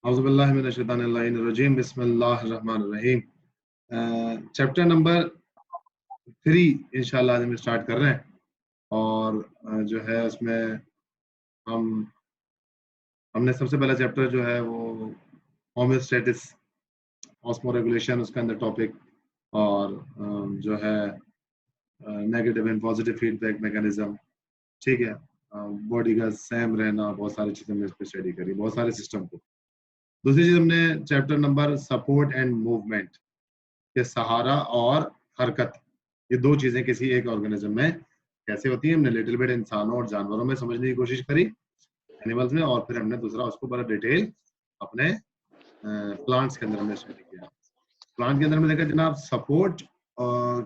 औज़ुबिल्लाहि मिनश्शैतानिर्रजीम बिस्मिल्लाहिर्रहमानिर्रहीम। Chapter number 3 इंशाल्लाह आज हम स्टार्ट कर रहे हैं और जो है उसमें हमने सबसे पहला चैप्टर जो है वो होम्योस्टैटिस ऑस्मोरेगुलेशन उसके अंदर टॉपिक और जो है negative and positive feedback mechanism, ठीक है, बॉडी का सेम रहना, बहुत सारी चीजें हमने इस पर स्टडी करी, बहुत सारे सिस्टम को। दूसरी चीज हमने chapter number support and movement के सहारा और हरकत, ये दो चीजें किसी एक ऑर्गेनिज्म में कैसे होती है, हमने लिटिल बिट इंसानों और जानवरों में समझने की कोशिश करी, एनिमल्स में, और फिर हमने दूसरा उसको बड़ा डिटेल अपने प्लांट्स के अंदर हमने स्टडी किया। प्लांट के अंदर में देखा जनाब सपोर्ट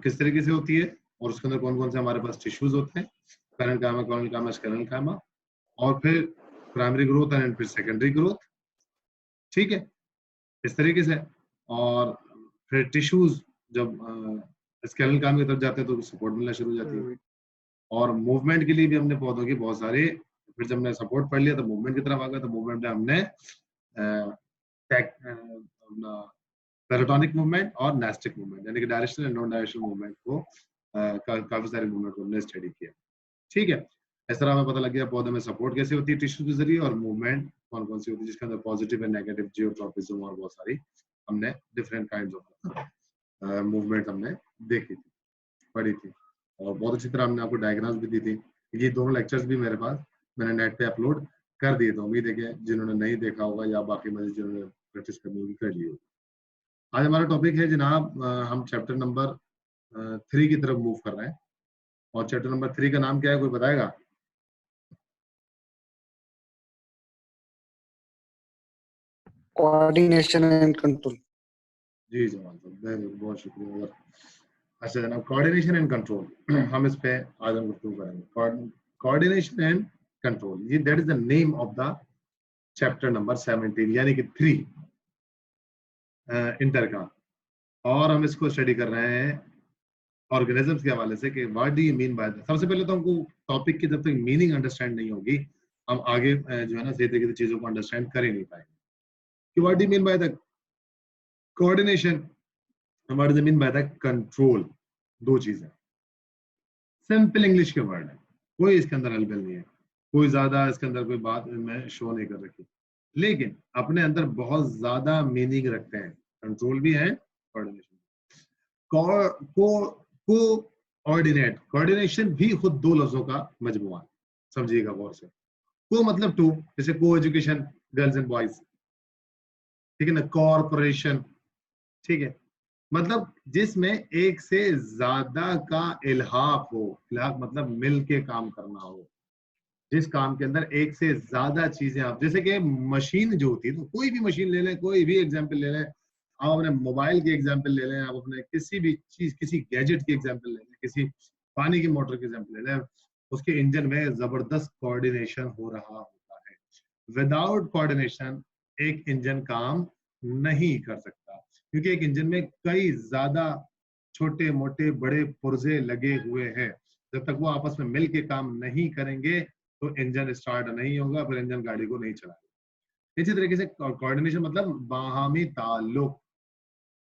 किस तरीके से होती है और उसके अंदर कौन कौन से हमारे पास टिश्यूज होते हैं, पैरेन्काइमा, कॉर्निकाइमा, स्क्लेरेन्काइमा, और फिर प्राइमरी ग्रोथ एंड फिर सेकेंडरी ग्रोथ, ठीक है, इस तरीके से। और फिर टिश्यूज जब स्केलेटन की तरफ जाते हैं तो सपोर्ट मिलना शुरू हो जाती है। और मूवमेंट के लिए भी हमने पौधों की बहुत सारे, फिर जब हमने सपोर्ट पढ़ लिया तो मूवमेंट की तरफ आ गया, तो मूवमेंट में हमने अपना पेराटोनिक मूवमेंट और नेस्टिक मूवमेंट यानी कि directional and non directional movement को काफी सारे मूवमेंट को हमने स्टडी किया, ठीक है। इस तरह हमें पता लग गया पौधे में सपोर्ट कैसे होती है टिश्यू के जरिए, और मूवमेंट कौन कौन सी होती है जिसके अंदर पॉजिटिव एंड नेगेटिव जियोट्रोपिज्म और बहुत सारी हमने डिफरेंट काइंड्स ऑफ मूवमेंट हमने देखी थी, पढ़ी थी, और बहुत अच्छी तरह हमने आपको डायग्राम्स भी दी थी। ये दोनों लेक्चर्स भी मेरे पास मैंने नेट पे अपलोड कर दिए, तो उम्मीद है कि जिन्होंने नहीं देखा होगा या बाकी मजीद जिन्होंने प्रैक्टिस करनी होगी कर ली होगी। आज हमारा टॉपिक है जनाब, हम चैप्टर नंबर 3 की तरफ मूव कर रहे हैं, और चैप्टर नंबर 3 का नाम क्या है, कोई बताएगा? Coordination and control. जी जनाब, बहुत शुक्रिया। अच्छा जनाब, कोऑर्डिनेशन एंड कंट्रोल, हम इस पे आज हम गुफ्तगू करेंगे। कोऑर्डिनेशन एंड कंट्रोल, ये that is the name of the chapter number 17 यानी कि 3 इंटर का, और हम इसको स्टडी कर रहे हैं ऑर्गेनिजम्स के हवाले से कि what do you mean by that. सबसे पहले तो हमको टॉपिक की जब तक मीनिंग अंडरस्टैंड नहीं होगी, हम आगे जो है ना सही तरीके से चीजों को अंडरस्टैंड कर ही नहीं पाएंगे कि what do you mean by the coordination, what do you mean by the control. दो चीजें, सिंपल इंग्लिश के वर्ड है, कोई इसके अंदर हलबल नहीं है, कोई ज्यादा इसके अंदर कोई बात मैं शो नहीं कर रखी, लेकिन अपने अंदर बहुत ज्यादा मीनिंग रखते हैं। कंट्रोल भी है, कोऑर्डिनेशन। कोऑर्डिनेट, कोऑर्डिनेशन भी खुद दो लफ्जों का मजमुआ, समझिएगा गौर से। को मतलब टू, जैसे को एजुकेशन गर्ल्स एंड बॉयज, ठीक है ना, कॉर्पोरेशन, ठीक है, मतलब जिसमें एक से ज्यादा का इल्हाक हो, इल्हाक मतलब मिल के काम करना हो, जिस काम के अंदर एक से ज्यादा चीजें, आप जैसे कि मशीन जो होती है, तो कोई भी मशीन ले लें, कोई भी एग्जांपल ले लें, आप अपने मोबाइल की एग्जांपल ले लें, आप अपने किसी भी चीज, किसी गैजेट की एग्जांपल ले लें, किसी पानी की मोटर की एग्जांपल ले लें, उसके इंजन में जबरदस्त कोऑर्डिनेशन हो रहा होता है। विदाउट कोऑर्डिनेशन एक इंजन काम नहीं कर सकता, क्योंकि एक इंजन में कई ज्यादा छोटे मोटे बड़े पुर्जे लगे हुए हैं, जब तक वो आपस में मिल के काम नहीं करेंगे तो इंजन स्टार्ट नहीं होगा, फिर इंजन गाड़ी को नहीं चलाएगा। इसी तरीके से कोऑर्डिनेशन मतलब बाहमी ताल्लुक,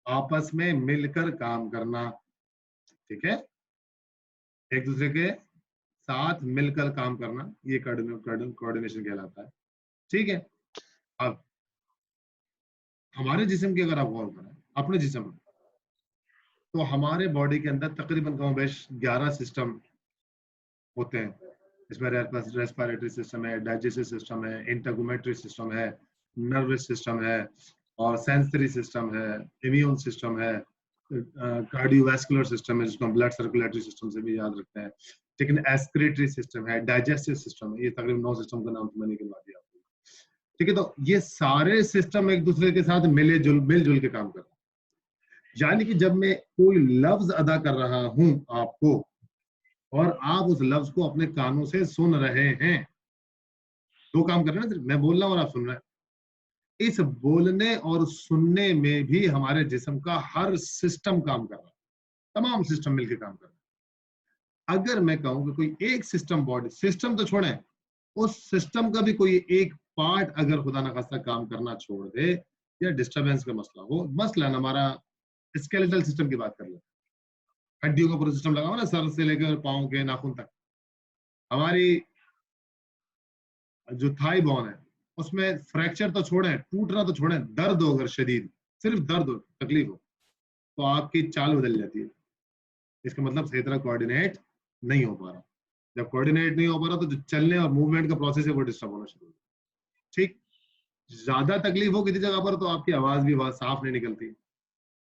आपस में मिलकर काम करना, ठीक है, एक दूसरे के साथ मिलकर काम करना, ये कोऑर्डिनेशन कहलाता है, ठीक है। अब हमारे जिस्म की अगर आप गौर करें, अपने जिस्म में, तो हमारे बॉडी के अंदर तकरीबन कम बेश 11 सिस्टम होते हैं। इसमें रेस्पिरेटरी सिस्टम है, डाइजेस्टिव सिस्टम है, इंटरगुमेटरी सिस्टम है, नर्वस सिस्टम है, और सेंसरी सिस्टम है, इम्यून सिस्टम है, कार्डियोवैस्कुलर सिस्टम है जिसको हम ब्लड सर्कुलेटरी सिस्टम से भी याद रखते हैं, लेकिन एक्सक्रीटरी सिस्टम है, डाइजेस्टिव सिस्टम है, ये तकरीबन 9 सिस्टम का नाम तो मैंने गिनवा दिया आपको, ठीक है। तो ये सारे सिस्टम एक दूसरे के साथ मिलजुल के काम कर रहे हैं, यानी कि जब मैं कोई लफ्ज अदा कर रहा हूं आपको, और आप उस लफ्ज को अपने कानों से सुन रहे हैं, दो काम कर रहे हैं ना, मैं बोल रहा हूं और आप सुन रहे हैं, इस बोलने और सुनने में भी हमारे जिस्म का हर सिस्टम काम कर रहा है, तमाम सिस्टम मिलकर काम कर रहा है। अगर मैं कहूं कि कोई एक सिस्टम, बॉडी सिस्टम तो छोड़ें, उस सिस्टम का भी कोई एक पार्ट अगर खुदा ना खास्ता काम करना छोड़ दे या डिस्टरबेंस का मसला हो, मसलन हमारा स्केलेटल सिस्टम की बात कर ले, हड्डियों का पूरा सिस्टम लगा हुआ ना, सर से लेकर पाँव के नाखून तक, हमारी जो थाई बोन है उसमें फ्रैक्चर तो छोड़े, टूटना तो छोड़े, दर्द हो अगर शदीद, सिर्फ दर्द हो, तकलीफ हो, तो आपकी चाल बदल जाती है। इसका मतलब सही तरह कोऑर्डिनेट नहीं हो पा रहा। जब कोऑर्डिनेट नहीं हो पा रहा तो जो चलने और मूवमेंट का प्रोसेस है वो डिस्टर्ब होना शुरू हो जाता है। ठीक, ज्यादा तकलीफ हो किसी जगह पर तो आपकी आवाज भी बहुत साफ नहीं निकलती,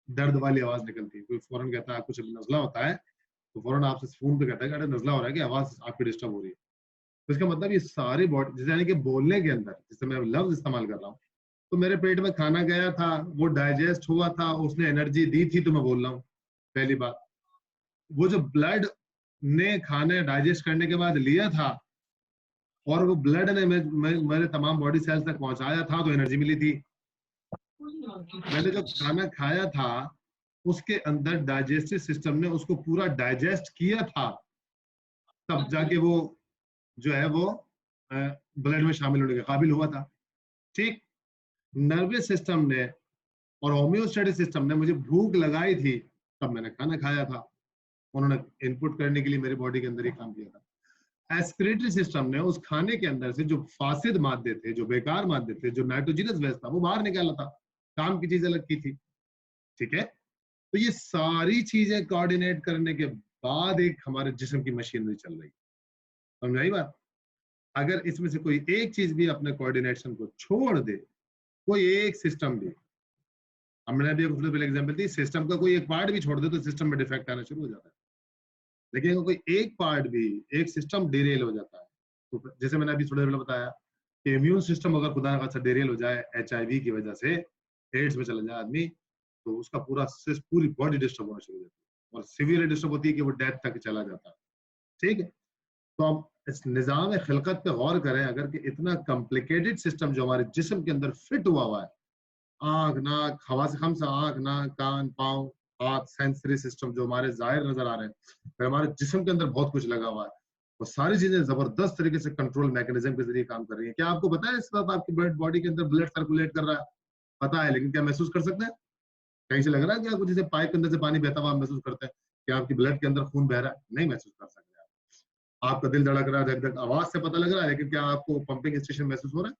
दर्द वाली आवाज निकलती है। कोई फौरन कहता है कुछ नजला होता है तो फौरन आपसे फोन पे कहता है कि अरे नजला हो रहा है कि आवाज आपकी डिस्टर्ब हो रही है। तो इसका मतलब ये सारी बॉडी, जैसे यानी कि बोलने के अंदर, जैसे मैं लफ्ज इस्तेमाल कर रहा हूँ, तो मेरे पेट में खाना गया था, वो डाइजेस्ट हुआ था, उसने एनर्जी दी थी तो मैं बोल रहा हूँ। पहली बात, वो जो ब्लड ने खाने डाइजेस्ट करने के बाद लिया था और वो ब्लड ने मेरे तमाम बॉडी सेल्स तक पहुंचाया था तो एनर्जी मिली थी। मैंने जो खाना खाया था उसके अंदर डाइजेस्टिव सिस्टम ने उसको पूरा डाइजेस्ट किया था, तब जाके वो जो है वो ब्लड में शामिल होने के काबिल हुआ था। ठीक, नर्वस सिस्टम ने और होम्योस्टैटिक सिस्टम ने मुझे भूख लगाई थी तब मैंने खाना खाया था, उन्होंने इनपुट करने के लिए मेरी बॉडी के अंदर ही काम किया था। एस्क्रेटरी सिस्टम ने उस खाने के अंदर से जो फासिद मादे थे, जो बेकार मादे थे, जो नाइट्रोजिनस वेस्ट था, वो बाहर निकाला था, काम की चीज अलग की थी। ठीक है, तो ये सारी चीजें कोऑर्डिनेट करने के बाद एक हमारे जिस्म की मशीनरी चल रही है। समझ आई बात? अगर इसमें से कोई एक चीज भी अपने कोऑर्डिनेशन को छोड़ दे, कोई एक सिस्टम भी, हमने अभी एक पहले एग्जांपल दी, सिस्टम का कोई एक पार्ट भी छोड़ दे तो सिस्टम में डिफेक्ट आना शुरू हो जाता है। लेकिन अगर कोई एक पार्ट भी, एक सिस्टम डिरेल हो जाता है, तो जैसे मैंने अभी थोड़ी देर पहले बताया कि इम्यून सिस्टम अगर खुदा ना खास्ता डिरेल हो जाए HIV की वजह से, एड्स में चला जाए आदमी, तो उसका पूरी बॉडी डिस्टर्ब होना शुरू हो जाती है और सीवियर डिस्टर्ब होती है कि वो डेथ तक चला जाता है। ठीक है, तो हम इस निज़ाम खिलकत पे गौर करें, अगर कि इतना कॉम्प्लिकेटेड सिस्टम जो हमारे जिस्म के अंदर फिट हुआ है, आंख, नाक, हवा से खम से आंख, नाक, कान, पाँव, हाथ, सेंसरी सिस्टम जो हमारे जाहिर नजर आ रहे हैं, फिर हमारे जिस्म के अंदर बहुत कुछ लगा हुआ है, वो सारी चीजें जबरदस्त तरीके से कंट्रोल मैकेनिज्म के जरिए काम कर रही है। क्या आपको पता है इस वक्त आपकी बॉडी के अंदर ब्लड सर्कुलेट कर रहा है? पता है, लेकिन क्या महसूस कर सकते हैं? कहीं से लग रहा है कि आपको जैसे पाइप के अंदर से पानी बहता हुआ आप महसूस करते हैं कि आपकी ब्लड के अंदर खून बह रहा है? नहीं महसूस कर सकते आप। आपका दिल धड़क रहा है, धक धक आवाज से पता लग रहा है, लेकिन क्या आपको पंपिंग स्टेशन महसूस हो रहा है?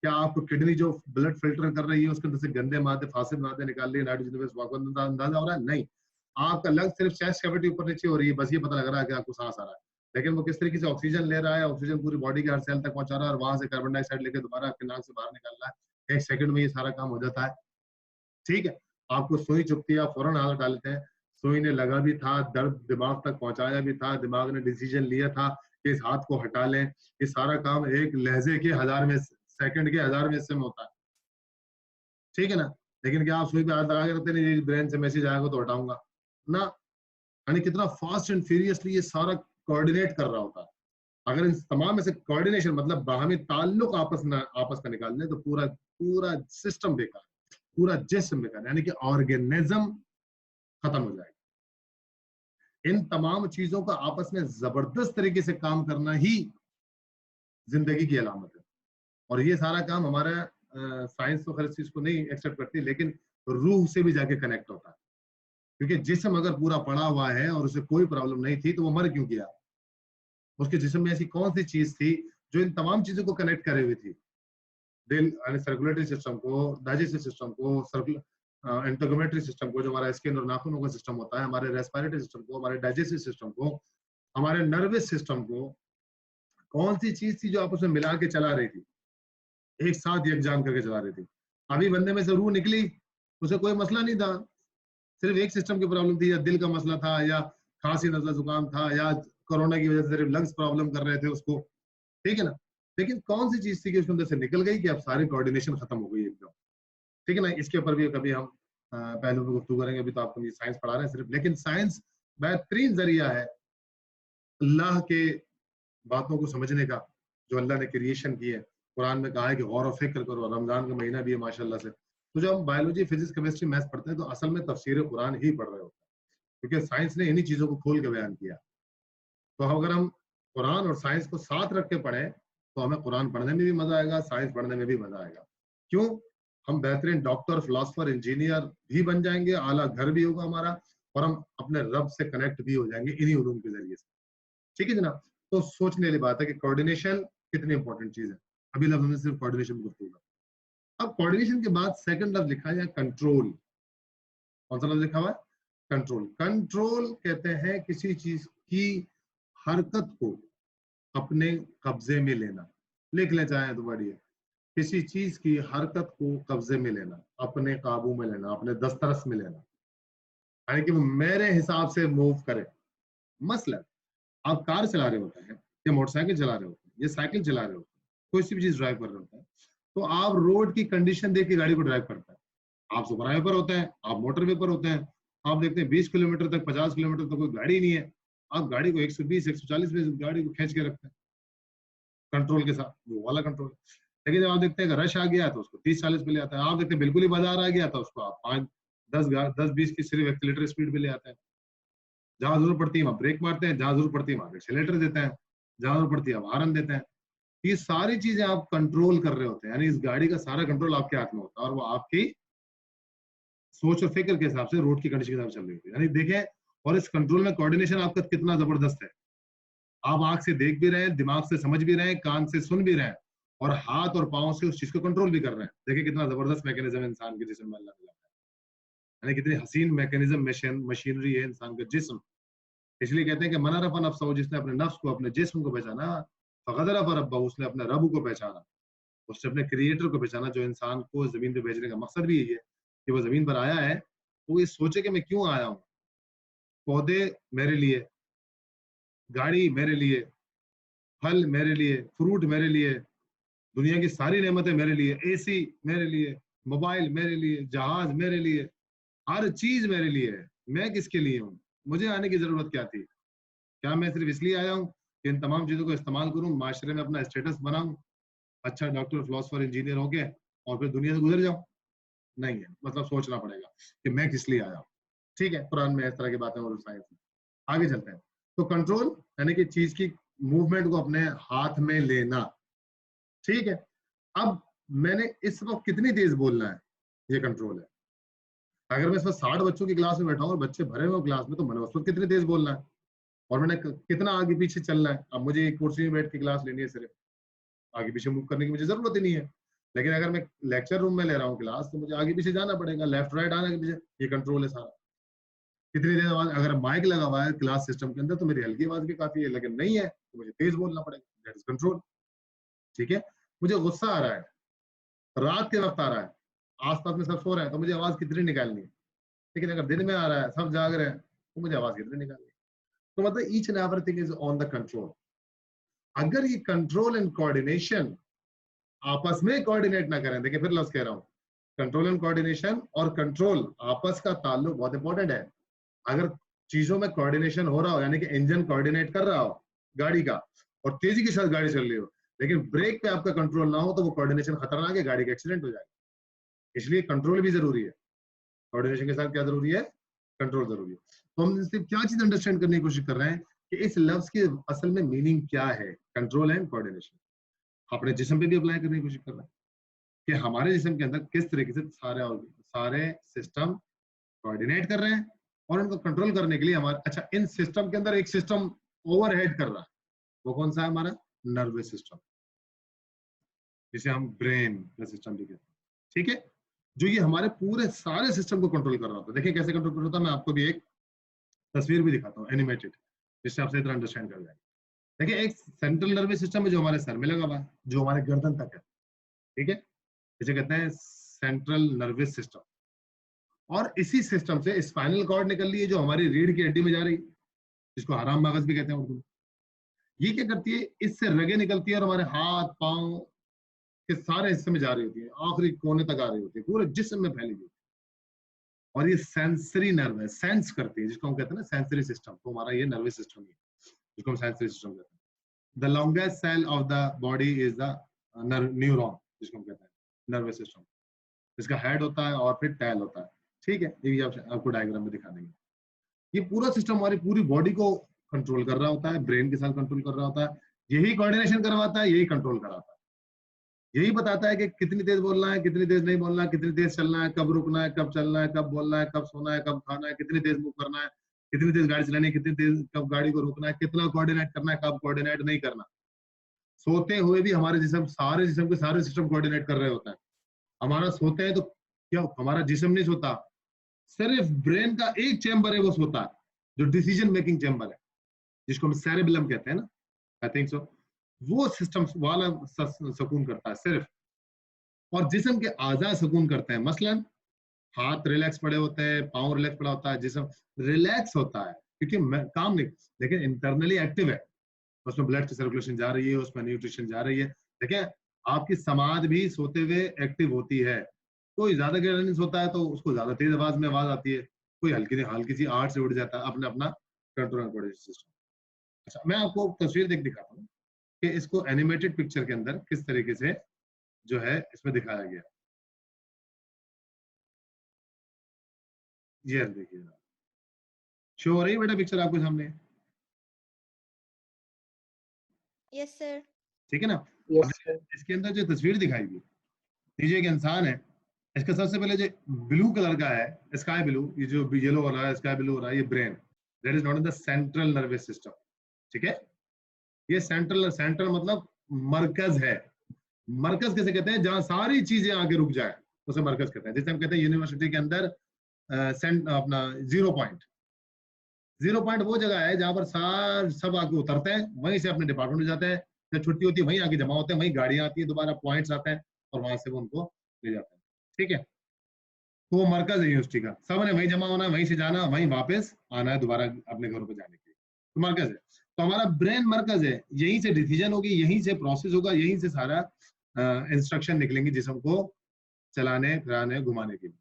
क्या आपको किडनी जो ब्लड फिल्टर कर रही है उसके अंदर से गंदे मादे, फासिद मादे निकाल रही है, नाइट्रोजन वेस्ट अंदाजा हो रहा है? नहीं। आपका लंग सिर्फ चेस्ट कैविटी ऊपर नीचे हो रही है, बस ये पता लग रहा है कि आपको सांस आ रहा है, लेकिन वो किस तरीके से ऑक्सीजन ले रहा है, ऑक्सीजन पूरी बॉडी के हर सेल तक पहुंचा रहा है और वहां से कार्बन डाइऑक्साइड लेकर दोबारा आपके नाक से बाहर निकाल रहा है। 1 सेकंड में ये सारा काम हो जाता है। ठीक है, आपको सुई चुभती है, आप फौरन हाथ हटा लेते हैं, सुई ने लगा भी था, दर्द दिमाग तक पहुंचाया भी था, दिमाग ने डिसीजन लिया था कि इस हाथ को हटा लें। ये सारा काम एक लहजे के 1000वें सेकंड के 1000वें हिस्से में होता है। ठीक है ना? लेकिन क्या आप सुई पे हाथ लगा के रखते नहीं, ब्रेन से मैसेज आएगा तो हटाऊंगा ना? यानी कितना फास्ट एंड फ्यूरियसली ये सारा कोऑर्डिनेट कर रहा होता है। अगर इस तमाम में से कोऑर्डिनेशन मतलब बाहमी ताल्लुक आपस का निकाल दें तो पूरा पूरा सिस्टम बेकार, पूरा जिस्म बेकार, यानी कि ऑर्गेनिज्म खत्म हो जाएगा। इन तमाम चीजों का आपस में जबरदस्त तरीके से काम करना ही जिंदगी की अलामत है। और ये सारा काम हमारा साइंस तो खैर इस चीज को नहीं एक्सेप्ट करती, लेकिन रूह से भी जाके कनेक्ट होता है। क्योंकि जिस्म अगर पूरा पड़ा हुआ है और उसे कोई प्रॉब्लम नहीं थी तो वो मर क्यों गया? उसके जिस्म में ऐसी कौन सी चीज थी जो इन तमाम चीजों को कनेक्ट करे हुई थी? दिल यानी सर्कुलेटरी सिस्टम को, डाइजेस्टिव सिस्टम को, इंटेगुमेटरी सिस्टम को जो हमारा स्किन और नाखूनों का सिस्टम होता है, हमारे रेस्पिरेटरी सिस्टम को, हमारे डाइजेस्टिव सिस्टम को, हमारे नर्वस सिस्टम को, कौन सी चीज थी जो आपस में मिला के चला रही थी, एक साथ यकजान करके चला रही थी? अभी बंदे में से रूह निकली, उसे कोई मसला नहीं था, सिर्फ एक सिस्टम की प्रॉब्लम थी, या दिल का मसला था, या खांसी नजला जुकाम था, या कोरोना की वजह से सिर्फ लंग्स प्रॉब्लम कर रहे थे उसको। ठीक है ना? लेकिन कौन सी चीज थी कि उसके अंदर से निकल गई कि अब सारी कोऑर्डिनेशन खत्म हो गई एकदम? ठीक है ना? इसके ऊपर भी कभी हम पहलू पे गुफ्तगू करेंगे। अभी तो आपको साइंस पढ़ा रहे हैं सिर्फ, लेकिन साइंस बेहतरीन जरिया है अल्लाह के बातों को समझने का, जो अल्लाह ने क्रिएशन की है। कुरान में कहा है कि गौर और फिक्र करो, रमजान का महीना भी है माशाल्लाह से। तो जब हम बायोलॉजी, फिजिक्स, केमिस्ट्री, मैथ्स पढ़ते हैं तो असल में तफसीर कुरान ही पढ़ रहे होते हैं, क्योंकि साइंस ने इन्हीं चीजों को खोल के बयान किया। तो अगर हम कुरान और साइंस को साथ रख के पढ़ें तो हमें कुरान पढ़ने में भी मजा आएगा, साइंस पढ़ने में भी मजा आएगा। क्यों? हम बेहतरीन डॉक्टर, फिलोसफर, इंजीनियर भी बन जाएंगे, आला घर भी होगा हमारा, और हम अपने रब से कनेक्ट भी हो जाएंगे इन्हीं उलूम के जरिए से। ठीक है जनाब? तो सोचने वाली बात है कि कोऑर्डिनेशन कितनी इंपॉर्टेंट चीज है। अभी लफ्ज में सिर्फ कोऑर्डिनेशन गुफ्तगू का। अब कोऑर्डिनेशन के बाद सेकंड लफ्ज लिखा है कंट्रोल। कौन सा लफ्ज लिखा हुआ है? कंट्रोल। कंट्रोल कहते हैं किसी चीज की हरकत को अपने कब्जे में लेना। लिख ले चाहे तो बढ़िया, किसी चीज की हरकत को कब्जे में लेना, अपने काबू में लेना, अपने दस्तरस में लेना, यानी कि वो मेरे हिसाब से मूव करे। मसलन आप कार चला रहे होते हैं, या मोटरसाइकिल चला रहे होते हैं, या साइकिल चला रहे होते हैं, कोई सी भी चीज ड्राइव कर रहे होते हैं, तो आप रोड की कंडीशन देख के गाड़ी को ड्राइव करते हैं। आप सुपर हाईवे पर होते हैं, आप मोटर वे पर होते हैं, आप देखते हैं 20 किलोमीटर तक, 50 किलोमीटर तक कोई गाड़ी नहीं है, आप गाड़ी को 120 140 में गाड़ी को खींच के रखते हैं कंट्रोल के साथ, वो वाला कंट्रोल। लेकिन जब आप देखते हैं कि रश आ गया तो उसको 30-40 पे ले आता है, आप देखते हैं बिल्कुल ही बाजार आ गया तो उसको आप 5-10-20 की सिर्फ एक्सीलरेटर स्पीड पे ले आते हैं। जहां जरूरत पड़ती है वहां ब्रेक मारते हैं, जहां जरूरत पड़ती है वहां एक्सीलरेटर देते हैं, जहां जरूरत पड़ती है वहां हॉर्न देते हैं। ये सारी चीजें आप कंट्रोल कर रहे होते हैं, यानी इस गाड़ी का सारा कंट्रोल आपके हाथ में होता है, और वो आपकी सोच और फिक्र के हिसाब से, रोड की कंडीशन के हिसाब से चल रही होती है। यानी देखें, और इस कंट्रोल में कोऑर्डिनेशन आपका कितना जबरदस्त है। आप आंख से देख भी रहे हैं, दिमाग से समझ भी रहे हैं, कान से सुन भी रहे हैं, और हाथ और पांव से उस चीज को कंट्रोल भी कर रहे हैं। देखिए कितना जबरदस्त मैकेनिज्म इंसान के जिस्म में अल्लाह ने लगाया है, यानी कितनी हसीन मैकेनिज्म, मशीनरी है इंसान का जिस्म। इसलिए कहते हैं कि मन अरफ़ नफ्सहू, जिसने अपने नफ्स को, अपने जिस्म को पहचाना, फ़क़द अरफ़ रब्बहू, उसने अपने रब को पहचाना, उसने अपने क्रिएटर को पहचाना, जो इंसान को जमीन पे भेजने का मकसद भी यही है कि वो जमीन पर आया है तो ये सोचे कि मैं क्यों आया हूँ। पौधे मेरे लिए, गाड़ी मेरे लिए, फल मेरे लिए, फ्रूट मेरे लिए, दुनिया की सारी नेमतें मेरे लिए, एसी मेरे लिए, मोबाइल मेरे लिए, जहाज मेरे लिए, हर चीज मेरे लिए है। मैं किसके लिए हूँ? मुझे आने की जरूरत क्या थी? क्या मैं सिर्फ इसलिए आया हूँ कि इन तमाम चीजों को इस्तेमाल करूँ, माशरे में अपना स्टेटस बनाऊं, अच्छा डॉक्टर, फिलोसफर, इंजीनियर हो गया और फिर दुनिया से गुजर जाऊं? नहीं है। मतलब सोचना पड़ेगा कि मैं किस लिए आया हूँ। ठीक है, कुरान में इस तरह की बातें और साइंस में। आगे चलते हैं। तो कंट्रोल यानी कि चीज की मूवमेंट को अपने हाथ में लेना। ठीक है, अब मैंने इस वक्त कितनी तेज बोलना है, ये कंट्रोल है। अगर मैं इस वक्त 60 बच्चों की क्लास में बैठा हूँ और बच्चे भरे हुए क्लास में, तो मैंने उस वक्त कितनी तेज बोलना है, और मैंने कितना आगे पीछे चलना है। अब मुझे एक कुर्सी में बैठ के क्लास लेनी है, सिर्फ आगे पीछे मूव करने की मुझे जरूरत ही नहीं है। लेकिन अगर मैं लेक्चर रूम में ले रहा हूँ क्लास, तो मुझे आगे पीछे जाना पड़ेगा, लेफ्ट राइट आना के पीछे। ये कंट्रोल है सारा। कितनी देर आवाज, अगर माइक लगा हुआ है क्लास सिस्टम के अंदर तो मेरी हल्की आवाज भी काफी है, लेकिन नहीं है तो मुझे तेज बोलना पड़ेगा। That is control. ठीक है, मुझे गुस्सा आ रहा है, रात के वक्त आ रहा है, आसपास में सब सो रहे हैं, तो मुझे आवाज कितनी निकालनी है। लेकिन अगर दिन में आ रहा है, सब जाग रहे हैं, तो मुझे आवाज कितनी निकालनी है। तो मतलब each and everything is on the control. अगर ये कंट्रोल एंड कोऑर्डिनेशन आपस में कोऑर्डिनेट ना करें, देखिए फिर लफ्ज कह रहा हूं, कंट्रोल एंड कोऑर्डिनेशन और कंट्रोल आपस का ताल्लुक बहुत इंपॉर्टेंट है। अगर चीजों में कोऑर्डिनेशन हो रहा हो, यानी कि इंजन कोऑर्डिनेट कर रहा हो गाड़ी का, और तेजी के साथ गाड़ी चल रही हो, लेकिन ब्रेक पे आपका कंट्रोल ना हो, तो वो कोऑर्डिनेशन खतरनाक है, गाड़ी का एक्सीडेंट हो जाएगा। इसलिए कंट्रोल भी जरूरी है, कोऑर्डिनेशन के साथ क्या जरूरी है? कंट्रोल जरूरी है। तो हम इससे क्या चीज अंडरस्टैंड करने की कोशिश कर रहे हैं कि इस लफ्ज की असल में मीनिंग क्या है, कंट्रोल एंड कोऑर्डिनेशन। अपने जिस्म पे भी अप्लाई करने की कोशिश कर रहे हैं कि हमारे जिस्म के अंदर किस तरीके से सारे सिस्टम कोऑर्डिनेट कर रहे हैं, और उनको कंट्रोल करने के लिए हमारे, अच्छा इन सिस्टम के अंदर एक सिस्टम ओवरहेड कर रहा है, वो कौन सा है? हमारा नर्वस सिस्टम, जिसे हम ब्रेन का सिस्टम भी कहते हैं। ठीक है, जो ये हमारे पूरे सारे सिस्टम को कंट्रोल कर रहा होता है। देखिए कैसे कंट्रोल कर रहा होता है, मैं आपको भी एक तस्वीर भी दिखाता हूँ एनिमेटेड, जिससे आप सही तरह अंडरस्टैंड कर जाएंगे। देखिए एक सेंट्रल नर्वस सिस्टम है जो हमारे सर में लगा हुआ है, जो हमारे गर्दन तक है। ठीक है, इसे कहते हैं सेंट्रल नर्वस सिस्टम। और इसी सिस्टम से स्पाइनल कॉर्ड निकल रही है, जो हमारी रीढ़ की हड्डी में जा रही है, जिसको हराम मगज भी कहते हैं उर्दू में। ये क्या करती है, इससे रगें निकलती है और हमारे हाथ पांव के सारे हिस्से में जा रही होती है, आखिरी कोने तक आ रही होती है, पूरे जिस्म में फैली हुई। और ये सेंसरी नर्व है, सेंस करती है, जिसको हम कहते हैं ना सेंसरी सिस्टम। तो हमारा ये नर्वस सिस्टम है, जिसको हम सेंसरी सिस्टम कहते हैं। The longest cell of the body is the neuron, जिसको हम कहते हैं नर्वस सिस्टम। इसका हेड होता है और फिर टेल होता है। ठीक है, ये आपको डायग्राम में दिखा देंगे। ये पूरा सिस्टम हमारी पूरी बॉडी को कंट्रोल कर रहा होता है, ब्रेन के साथ कंट्रोल कर रहा होता है। यही कोऑर्डिनेशन करवाता है, यही कंट्रोल कराता है, यही बताता है कि कितनी तेज बोलना है, कितनी तेज नहीं बोलना है, कितनी तेज चलना है, कब रुकना है, कब चलना है, कब बोलना है, कब सोना है, कब खाना है, कितनी तेज मूव करना है, कितनी तेज गाड़ी चलानी है, कितनी तेज कब गाड़ी को रोकना है, कितना कोऑर्डिनेट करना है, कब कोऑर्डिनेट नहीं करना। सोते हुए भी हमारे जिस्म के सारे सिस्टम कोऑर्डिनेट कर रहे होते हैं। हमारा सोते हैं तो क्या हमारा जिस्म नहीं सोता, सिर्फ ब्रेन का एक चैम्बर है वो सोता है, जो डिसीजन मेकिंग चैम्बर है, जिसको हम सेरेबेलम कहते हैं ना, आई थिंक सो, वो सिस्टम वाला सुकून करता है सिर्फ। और जिस्म के आज़ा सुकून करते हैं, मसलन हाथ रिलैक्स पड़े होते हैं, पाँव रिलैक्स पड़ा होता है, जिस्म रिलैक्स होता है क्योंकि काम नहीं, लेकिन इंटरनली एक्टिव है, उसमें ब्लड की सर्कुलेशन जा रही है, उसमें न्यूट्रिशन जा रही है। देखिए आपकी समाध भी सोते हुए एक्टिव होती है। कोई ज्यादा गहरा नहीं सोता है तो उसको ज्यादा तेज आवाज में आवाज आती है, कोई हल्की हल्की सी आवाज से उड़ जाता है, अपना अपना कंट्रोल सिस्टम। अच्छा, मैं आपको तस्वीर दिखाता हूँ कि इसको एनिमेटेड पिक्चर के अंदर किस तरीके से जो है इसमें दिखाया गया। ये देखिए, शो हो रही है बेटा पिक्चर आपके सामने? Yes sir. ठीक है ना? अब यस सर। इसके अंदर जो तस्वीर दिखाई गई, नीचे एक इंसान है, इसका सबसे पहले जो ब्लू कलर का है, स्काई ब्लू, ये जो येलो हो रहा है, स्काई ब्लू हो रहा है, ये brain, that is not in the central nervous system. ठीक है, ये सेंट्रल मतलब मरकज है। मरकज किसे कहते हैं? जहां सारी चीजें आगे रुक जाए उसे मरकज कहते हैं। जैसे हम कहते हैं यूनिवर्सिटी के अंदर अपना 0 पॉइंट वो जगह है जहां पर सब आगे उतरते हैं, वहीं से अपने डिपार्टमेंट में जाते हैं, जब छुट्टी होती है वहीं आगे जमा होते हैं, वहीं गाड़ियां आती है, दोबारा पॉइंट्स आते हैं और वहां से वो उनको ले जाते हैं। ठीक है, तो वो मरकज है यूनिवर्सिटी का, सबने वहीं जमा होना है, वहीं से जाना, वहीं वापस आना है दोबारा अपने घरों पर जाने के लिए, तो मरकज है। तो हमारा ब्रेन मरकज है, यहीं से डिसीजन होगी, यहीं से प्रोसेस होगा, यहीं से सारा इंस्ट्रक्शन निकलेंगे जिसम को चलाने फिराने घुमाने के लिए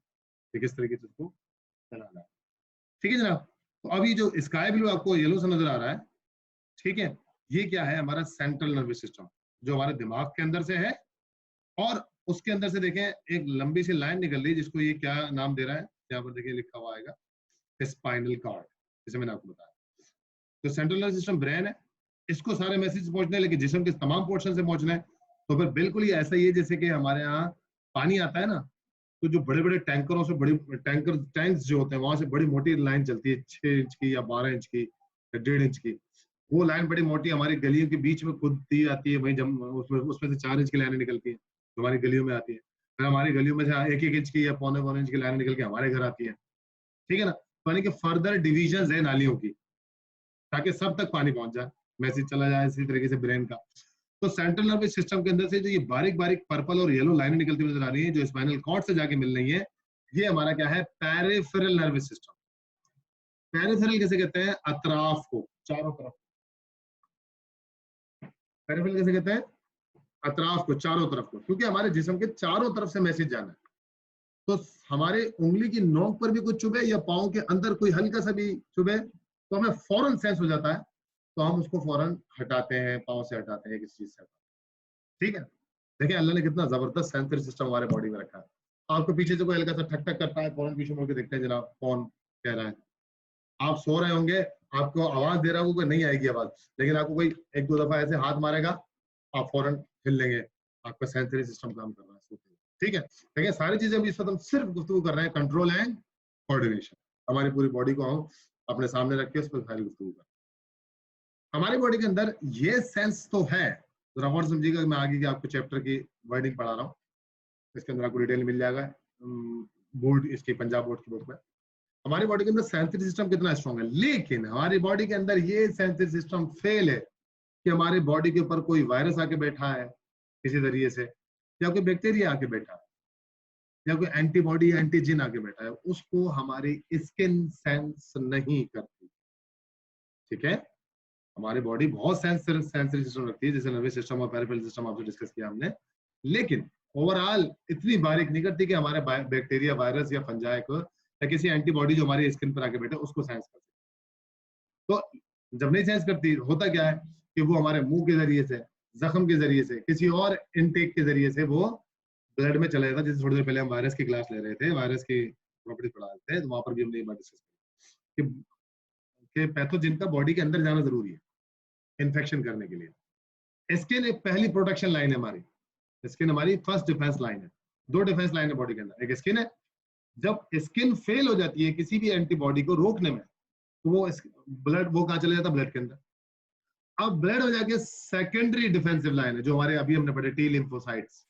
कि किस तरीके से उसको चलाना है। ठीक है जनाब, तो अभी जो स्काई ब्लू आपको येलो सा नजर आ रहा है, ठीक है, ये क्या है? हमारा सेंट्रल नर्वस सिस्टम जो हमारे दिमाग के अंदर से है, और उसके अंदर से देखें एक लंबी सी लाइन निकल रही है, जिसको ये क्या नाम दे रहा है, यहाँ पर देखिए लिखा हुआ आएगा स्पाइनल कॉर्ड, जैसे मैंने आपको बताया। तो सेंट्रल नर्वस सिस्टम ब्रेन है, इसको सारे मैसेज पहुंचने, लेकिन जिस्म के तमाम पोर्शन से पहुंचना है, तो फिर बिल्कुल ही ऐसा ही है जैसे कि हमारे यहाँ पानी आता है ना, तो जो बड़े बड़े टैंकरों से, बड़ी टैंक्स जो होते हैं, वहां से बड़ी मोटी लाइन चलती है, 6 इंच की या 12 इंच की या 1.5 इंच की, वो लाइन बड़ी मोटी हमारी गलियों के बीच में खुदती आती है, वहीं उसमें से 4 इंच की लाइनें निकलती है जो हमारी गलियों में आती है, फिर हमारी गलियों में से 1-1 इंच की या पौने इंच की लाइनें निकल के हमारे घर आती है। ठीक है ना? तो यानी कि फर्दर डिविजन है नालियों की, ताकि सब तक पानी पहुंच जाए, मैसेज चला जाए इसी तरीके से ब्रेन का। तो सेंट्रल नर्वस सिस्टम के अंदर से जो ये बारीक बारीक पर्पल और येलो लाइनें निकलती हुई नजर आ रही है, जो स्पाइनल कॉर्ड से जाके मिल रही है, ये हमारा क्या है? Peripheral nervous system. पेरिफेरल कैसे कहते हैं? अतराफ को, चारों तरफ। पेरिफेरल कैसे कहते हैं? अतराफ को, चारों तरफ को, क्योंकि हमारे जिस्म के चारों तरफ से मैसेज जाना है। तो हमारे उंगली की नोक पर भी कुछ चुभे या पाँव के अंदर कोई हल्का सा भी चुभे, तो हमें फौरन सेंस हो जाता है, तो हम उसको फौरन हटाते हैं, पाँव से हटाते हैं, किसी चीज से। ठीक है, देखिए अल्लाह ने कितना जबरदस्त सेंसरी सिस्टम हमारे बॉडी में रखा है। आपको पीछे से कोई हल्का सा ठक ठक करता है, फौरन पीछे मुड़ के देखते हैं जनाब कौन कह रहा है। आप सो रहे होंगे, आपको आवाज दे रहा होगा, नहीं आएगी आवाज, लेकिन आपको कोई 1-2 दफा ऐसे हाथ मारेगा, आप फौरन हिल लेंगे, आपका सेंसरी सिस्टम काम कर रहा है सोते हुए। ठीक है, देखिए सारी चीजें अभी इस वक्त हम सिर्फ गुफ्तगू कर रहे हैं कंट्रोल एंड कोऑर्डिनेशन। हमारी पूरी बॉडी को हम अपने सामने रख के उस पर सारी गुफ्तगू कर, हमारी बॉडी के अंदर ये सेंस तो है। जरा और समझिएगा, मैं आगे की आपको चैप्टर की वर्डिंग पढ़ा रहा हूँ, इसके अंदर आपको डिटेल मिल जाएगा बोर्ड, इसकी पंजाब बोर्ड की बुक में। हमारी बॉडी के अंदर सेंसरी सिस्टम कितना स्ट्रॉन्ग है, लेकिन हमारी बॉडी के अंदर ये सेंसरी सिस्टम फेल है कि हमारी बॉडी के ऊपर कोई वायरस आके बैठा है किसी जरिए से, या कोई बैक्टीरिया आके बैठा है, या कोई एंटीबॉडी एंटीजन आके बैठा है, उसको हमारी स्किन सेंस नहीं करती। ठीक है, हमारी बॉडी बहुत सेंसरी सिस्टम रखती है, जैसे नर्वस सिस्टम और पेरिफेरल सिस्टम आपसे डिस्कस किया हमने, लेकिन ओवरऑल इतनी बारीक नहीं करती कि हमारे बैक्टीरिया, वायरस या फंजाई को या किसी एंटीबॉडी जो हमारी स्किन पर आके बैठे उसको सेंस कर सके। तो जब नहीं सेंस करती, होता क्या है कि वो हमारे मुंह के जरिए से, जख्म के जरिए से, किसी और इनटेक के जरिए से वो ब्लड में चला जाता है। जैसे थोड़ी देर पहले हम वायरस की क्लास ले रहे थे, वायरस की प्रॉपर्टी पढ़ा रहे थे, तो वहां पर भी हमने ये बात डिस्कस की कि पैथोजन का बॉडी के अंदर जाना जरूरी है इन्फेक्शन करने के लिए। स्किन एक पहली प्रोटेक्शन लाइन है हमारी, स्किन हमारी फर्स्ट डिफेंस लाइन है। दो डिफेंस लाइन है बॉडी के अंदर, एक स्किन है, जब स्किन फेल हो जाती है किसी भी एंटीबॉडी को रोकने में तो वो ब्लड वो कहाँ चले जाता है, ब्लड के अंदर। अब ब्लड हो जाके सेकेंडरी डिफेंसिव लाइन है जो हमारे अभी हमने पढ़े टी लिम्फोसाइट्स,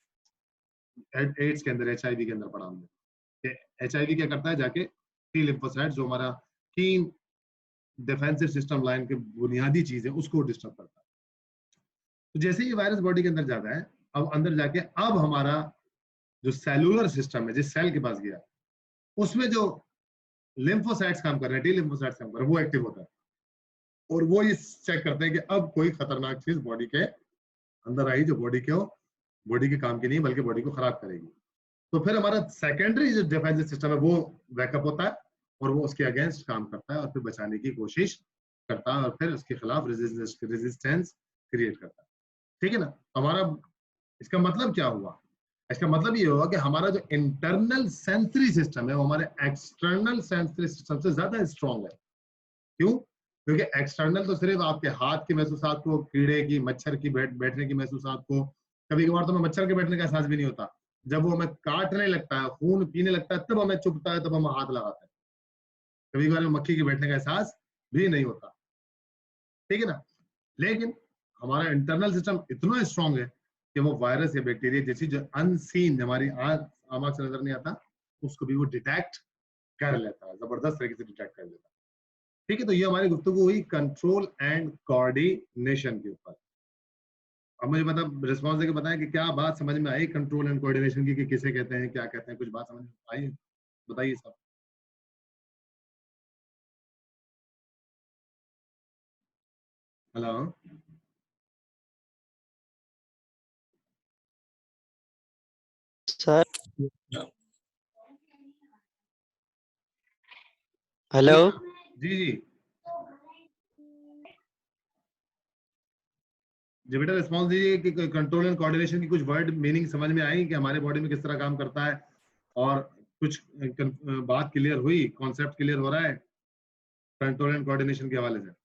एड्स के अंदर, एचआईवी के अंदर पढ़ा हमने। एचआईवी क्या करता है, जाके टी लिम्फोसाइट्स जो हमारा कीन डिफेंसिव सिस्टम लाइन के बुनियादी चीज है उसको डिस्टर्ब करता है। तो जैसे ही वायरस बॉडी के अंदर जाता है, अब अंदर जाके अब हमारा जो सेलुलर सिस्टम है, जिस सेल के पास गया उसमें जो लिम्फोसाइट्स काम कर रहे हैं, टी लिम्फोसाइट्स काम कर रहे हैं, वो एक्टिव होता है और वो ये चेक करते हैं कि अब कोई खतरनाक चीज बॉडी के अंदर आई जो बॉडी के काम की नहीं बल्कि बॉडी को खराब करेगी। तो फिर हमारा सेकेंडरी जो डिफेंसिव सिस्टम है वो बैकअप होता है और वो उसके अगेंस्ट काम करता है और फिर बचाने की कोशिश करता है और फिर उसके खिलाफ रेजिस्टेंस क्रिएट करता है। ठीक है ना। हमारा इसका मतलब क्या हुआ, इसका मतलब ये होगा कि हमारा जो इंटरनल सेंसरी सिस्टम है वो हमारे एक्सटर्नल सेंसरी सिस्टम से ज्यादा स्ट्रॉन्ग है। क्यों? क्योंकि एक्सटर्नल तो सिर्फ आपके हाथ की महसूसात को, कीड़े की, मच्छर की बैठने की महसूसात को, कभी कभार तो हमें मच्छर के बैठने का एहसास भी नहीं होता, जब वो हमें काटने लगता है, खून पीने लगता है, तब हमें चुभता है, तब हम हाथ लगाते हैं। कभी कभार मक्खी के बैठने का एहसास भी नहीं होता। ठीक है ना। लेकिन हमारा इंटरनल सिस्टम इतना स्ट्रांग है कि वो वायरस या बैक्टीरिया जैसी जो अनसीन हमारी आंख से नजर नहीं आता उसको भी वो डिटेक्ट कर लेता है, जबरदस्त तरीके से डिटेक्ट कर लेता है। ठीक है। तो ये हमारी गुफ्तगू हुई कंट्रोल एंड कोऑर्डिनेशन के ऊपर। अब मुझे मतलब रिस्पॉन्स देके बताएं कि क्या बात समझ में आई कंट्रोल एंड कोऑर्डिनेशन की, कि किसे कहते हैं, क्या कहते हैं, कुछ बात समझ में आई, बताइए सब। Hello sir. हेलो। जी जी जी बेटा रिस्पॉन्स दीजिए कि कंट्रोल एंड कोऑर्डिनेशन की कुछ वर्ड मीनिंग समझ में आई कि हमारे बॉडी में किस तरह काम करता है, और कुछ बात क्लियर हुई, कॉन्सेप्ट क्लियर हो रहा है कंट्रोल एंड कोऑर्डिनेशन के हवाले से,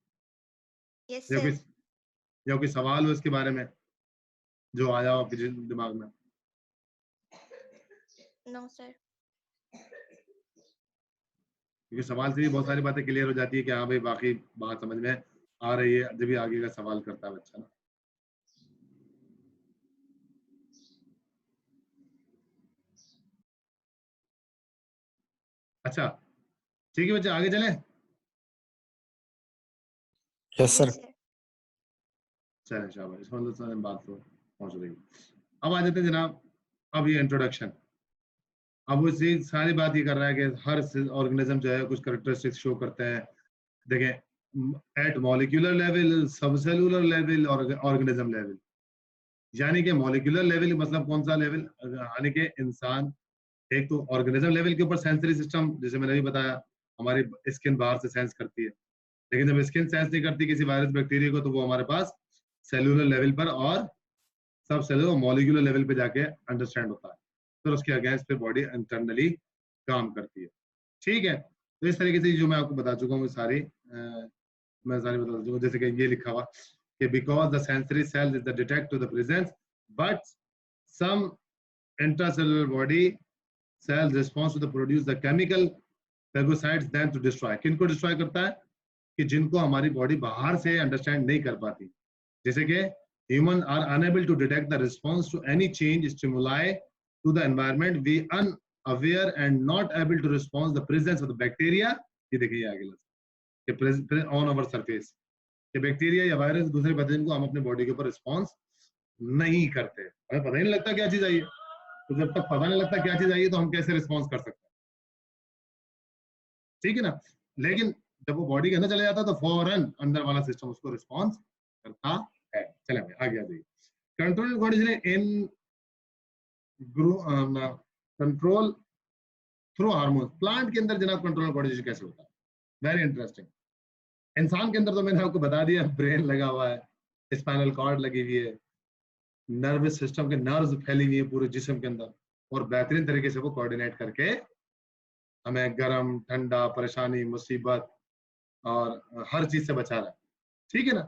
Yes, या sir. कोई सवाल हो इसके बारे में जो आया हो आपके दिमाग में? No, sir. क्योंकि सवाल से भी बहुत सारी बातें क्लियर हो जाती है कि हाँ भाई बाकी बात समझ में आ रही है जब भी आगे का सवाल करता है बच्चा ना। अच्छा ठीक है बच्चे, आगे चलें। Yes sir. Yes, sir. चलें शाबाश, इसका मतलब बात तो पहुंच रही है। अब आ जाते हैं जनाब, अब ये इंट्रोडक्शन, अब वो सारी बात ये कर रहा है कि हर ऑर्गेनिज्म जो है कुछ कैरेक्टरिस्टिक्स शो करते हैं। देखें एट मॉलिक्यूलर लेवल, सबसेलुलर लेवल और ऑर्गेनिज्म लेवल। यानी कि मॉलिक्यूलर लेवल मतलब कौन सा लेवल, यानी कि इंसान, एक तो ऑर्गेनिज्म लेवल के ऊपर सेंसरी सिस्टम, जैसे मैंने भी बताया हमारी स्किन बाहर से सेंस करती है, लेकिन जब स्किन सेंस नहीं करती किसी वायरस बैक्टीरिया को तो वो हमारे पास सेलुलर लेवल पर और सब सेलुलर मॉलिक्यूलर लेवल पे जाके अंडरस्टैंड होता है, फिर उसके अगेंस्ट पे बॉडी इंटरनली काम करती है। ठीक है। तो इस तरीके से जो मैं आपको बता चुका हूँ सारी मैं सारी बता चुका हूँ, जैसे कि ये लिखा हुआ कि because the sensory cell is the detect to the presence but some intracellular body cells response to the produce the chemical phagocytes then to destroy। किनको डिस्ट्रॉय करता है? कि जिनको हमारी बॉडी बाहर से अंडरस्टैंड नहीं कर पाती, जैसे कि human are unable to detect the response to any change stimuli to the environment, we unaware and not able to response the presence of the bacteria. ये देखिए आगे ऑन ओवर सरफेस कि बैक्टीरिया या वायरस दूसरे pathogen को हम अपने body के ऊपर रिस्पॉन्स नहीं करते, हमें पता ही नहीं लगता क्या चीज आई है। तो जब तक पता नहीं लगता क्या चीज आई है तो हम कैसे रिस्पॉन्स कर सकते हैं? ठीक है ना। लेकिन जब वो बॉडी के अंदर चले जाता है तो फौरन अंदर वाला सिस्टम उसको रिस्पॉन्स करता है। चले आगे आ जाइए। Control coordination in control through hormone. Plant के अंदर जनाब कंट्रोल कोऑर्डिनेशन कैसे होता है? Very interesting. इंसान के अंदर तो मैंने आपको बता दिया, ब्रेन लगा हुआ है, स्पाइनल कॉर्ड लगी हुई है, नर्वस सिस्टम के नर्व्स फैली हुई है पूरे जिस्म के अंदर, और बेहतरीन तरीके से वो कोऑर्डिनेट करके हमें गर्म, ठंडा, परेशानी, मुसीबत और हर चीज से बचा रहा है। ठीक है ना।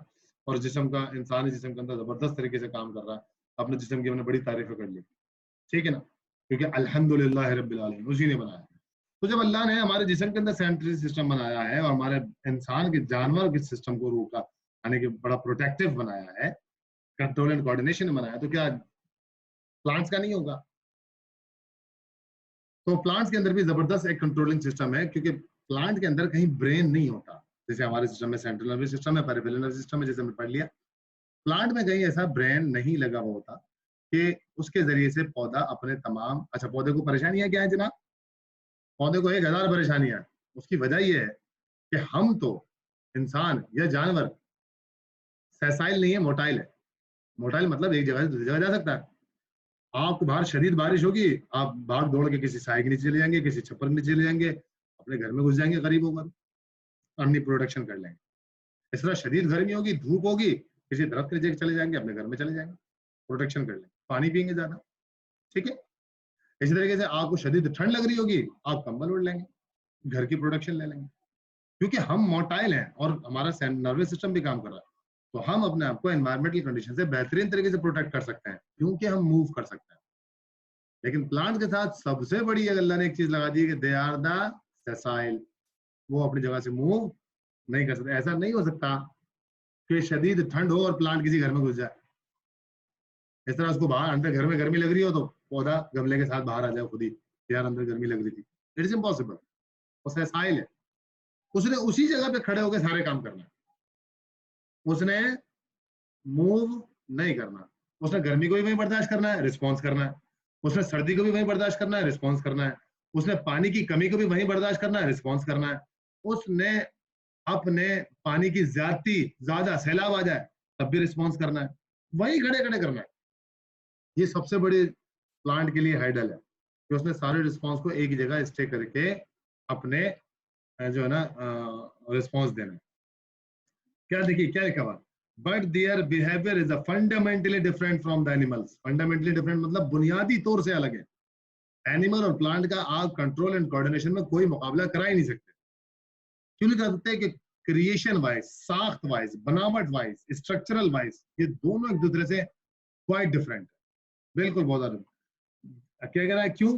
और जिस्म का, इंसानी जिस्म के अंदर जबरदस्त तरीके से काम कर रहा है, अपने जिस्म की हमने बड़ी तारीफें कर ली, ठीक है ना, क्योंकि अल्हम्दुलिल्लाह रब्बिल आलमीन उसी ने बनाया। तो जब अल्लाह ने हमारे जिस्म के अंदर सैनिटरी सिस्टम बनाया है और हमारे इंसान के, जानवर के सिस्टम को रोका, यानी कि बड़ा प्रोटेक्टिव बनाया है, कंट्रोल एंड कोऑर्डिनेशन बनाया, तो क्या प्लांट्स का नहीं होगा? तो प्लांट्स के अंदर भी जबरदस्त एक कंट्रोलिंग सिस्टम है, क्योंकि प्लांट के अंदर कहीं ब्रेन नहीं होता, जैसे हमारे सिस्टम में सेंट्रल नर्वस सिस्टम है, पेरिफेरल नर्वस सिस्टम है, जैसे हमने पढ़ लिया। प्लांट में कहीं ऐसा ब्रेन नहीं लगा हुआ होता कि उसके जरिए से पौधा अपने तमाम, अच्छा पौधे को परेशानियां क्या है जनाब? पौधे को 1000 परेशानियां। उसकी वजह यह है कि हम तो, इंसान या जानवर, सेसाइल नहीं है, मोटाइल है। मोटाइल मतलब एक जगह से दूसरी जगह जा सकता है। आपको बाहर शदीद बारिश होगी, आप भाग दौड़ के किसी साए के नीचे चले जाएंगे, किसी छप्पर के नीचे चले जाएंगे, अपने घर में घुस जाएंगे करीब होकर, अपनी प्रोडक्शन कर लेंगे। इस तरह शदीद गर्मी होगी, धूप होगी, किसी दरख्त के नीचे चले जाएंगे, अपने घर में चले जाएंगे, प्रोटेक्शन कर लेंगे, पानी पियेंगे ज्यादा, ठीक है। इसी तरीके से आपको शदीद ठंड लग रही होगी, आप कंबल ओढ़ लेंगे, घर की प्रोडक्शन ले लेंगे, क्योंकि हम मोटाइल हैं और हमारा नर्वस सिस्टम भी काम कर रहा है। तो हम अपने आप को एनवायरमेंटल कंडीशन से बेहतरीन तरीके से प्रोटेक्ट कर सकते हैं, क्योंकि हम मूव कर सकते हैं। लेकिन प्लांट के साथ सबसे बड़ी अल्लाह ने एक चीज लगा दी है कि दे आर द सेसाइल, वो अपनी जगह से मूव नहीं कर सकते। ऐसा नहीं हो सकता कि शदीद ठंड हो और प्लांट किसी घर में घुस जाए, इस तरह उसको बाहर, अंदर घर में गर्मी लग रही हो तो पौधा गमले के साथ बाहर आ जाए खुद ही, यार अंदर गर्मी लग रही थी। It is impossible. वो सेसाइल है, उसने उसी जगह पे खड़े होकर सारे काम करना है, उसने मूव नहीं करना। उसने गर्मी को भी वही बर्दाश्त करना है, रिस्पॉन्स करना है। उसने सर्दी को भी वही बर्दाश्त करना है, रिस्पॉन्स करना है। उसने पानी की कमी को भी वही बर्दाश्त करना है, रिस्पॉन्स करना है। उसने अपने पानी की ज्यादा सैलाब आ जाए तब भी रिस्पॉन्स करना है, वही खड़े खड़े करना है। ये सबसे बड़ी प्लांट के लिए हाइडल है कि उसने सारे रिस्पॉन्स को एक ही जगह स्टे करके अपने जो है ना रिस्पॉन्स देना है। क्या देखिए क्या लिखा हुआ, but their behaviour is fundamentally different from the animals. Fundamentally different मतलब बुनियादी तौर से अलग है। एनिमल और प्लांट का आप कंट्रोल एंड कोऑर्डिनेशन में कोई मुकाबला करा ही नहीं सकते। क्यों नहीं कर सकते? कि क्रिएशन वाइज, साख्त वाइज, बनावट वाइज, स्ट्रक्चरल वाइज ये दोनों एक दूसरे से क्वाइट डिफरेंट है, बिल्कुल बहुत ज्यादा। क्या कह रहा है? क्यों?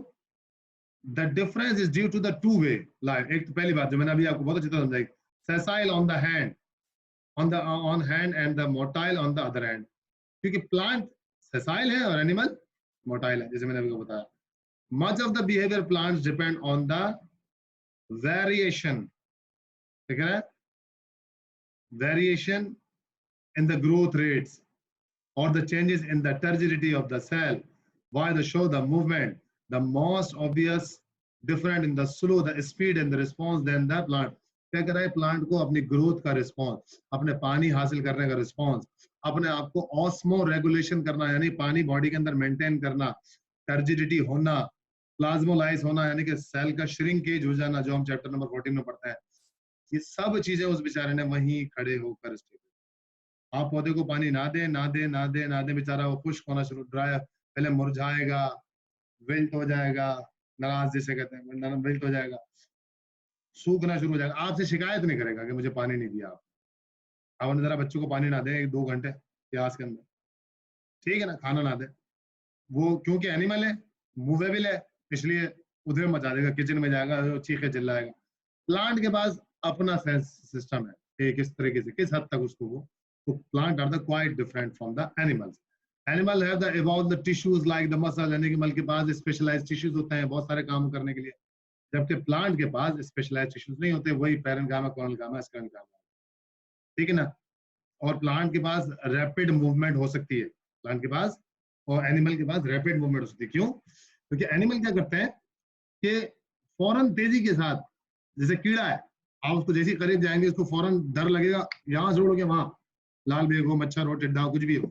The difference is due to the two way life. एक तो पहली बात जो मैंने अभी आपको बहुत अच्छी तरह समझाई, sessile on the hand, on hand and the motile on the other hand, क्योंकि प्लांट सेसाइल है और एनिमल मोटाइल है, जैसे मैंने अभी बताया। Much of the behaviour plants depend on the variation, ठीक है, variation in the growth rates or the changes in the turgidity of the cell, while they show the movement, the most obvious different in the slow, the speed and the response than the plant. क्या कर रहा है? Plant को अपनी growth का response, अपने पानी हासिल करने का रिस्पॉन्स, अपने आप को ऑस्मो रेगुलेशन करना, यानी पानी बॉडी के अंदर मेंटेन करना, टर्जिडिटी होना, प्लाज्मोलाइज होना, यानी कि सेल का श्रिंकेज हो जाना, जो हम चैप्टर नंबर 14 में पढ़ते हैं, ये सब चीजें उस बेचारे ने वहीं खड़े होकर। आप पौधे को पानी ना दें ना दें ना दें ना दें, बेचारा वो खुश्क होना शुरू, ड्राई, पहले मुरझाएगा, विल्ट हो जाएगा, नाराज जिसे कहते हैं, विल्ट हो जाएगा, सूखना शुरू हो जाएगा। आपसे शिकायत नहीं करेगा कि मुझे पानी नहीं दिया आप। आपने जरा बच्चों को पानी ना दें 1-2 घंटे प्यास के अंदर, ठीक है ना, खाना ना दे, वो क्योंकि एनिमल है, मूवेबल है, इसलिए उधर मचा देगा, किचन में जाएगा, चीखे चिल्लाएगा। प्लांट के पास अपना सिस्टम है, किस तरीके से, किस हद तक उसको वो, तो plant are the quite different from the animals. Animal have the evolve the tissues like the muscle, यानी कि मल के पास स्पेशलाइज्ड टिश्यूज होते हैं बहुत सारे काम करने के लिए, जबकि प्लांट के पास स्पेशलाइज्ड टिश्यूज नहीं होते, वही पैरेन्काइमा, कोलोनकाइमा, स्क्लेरोकाइमा, ठीक है ना। और प्लांट के पास रैपिड मूवमेंट हो सकती है, प्लांट के पास, और एनिमल के पास रैपिड मूवमेंट हो सकती है। क्यों? क्योंकि एनिमल क्या करते हैं कि फौरन तेजी के साथ, जैसे कीड़ा है, आप उसको जैसे करीब जाएंगे उसको फौरन डर लगेगा, यहां से उड़ोगे वहां, लाल बेग हो, मच्छर हो, टिड्डा हो, कुछ भी हो,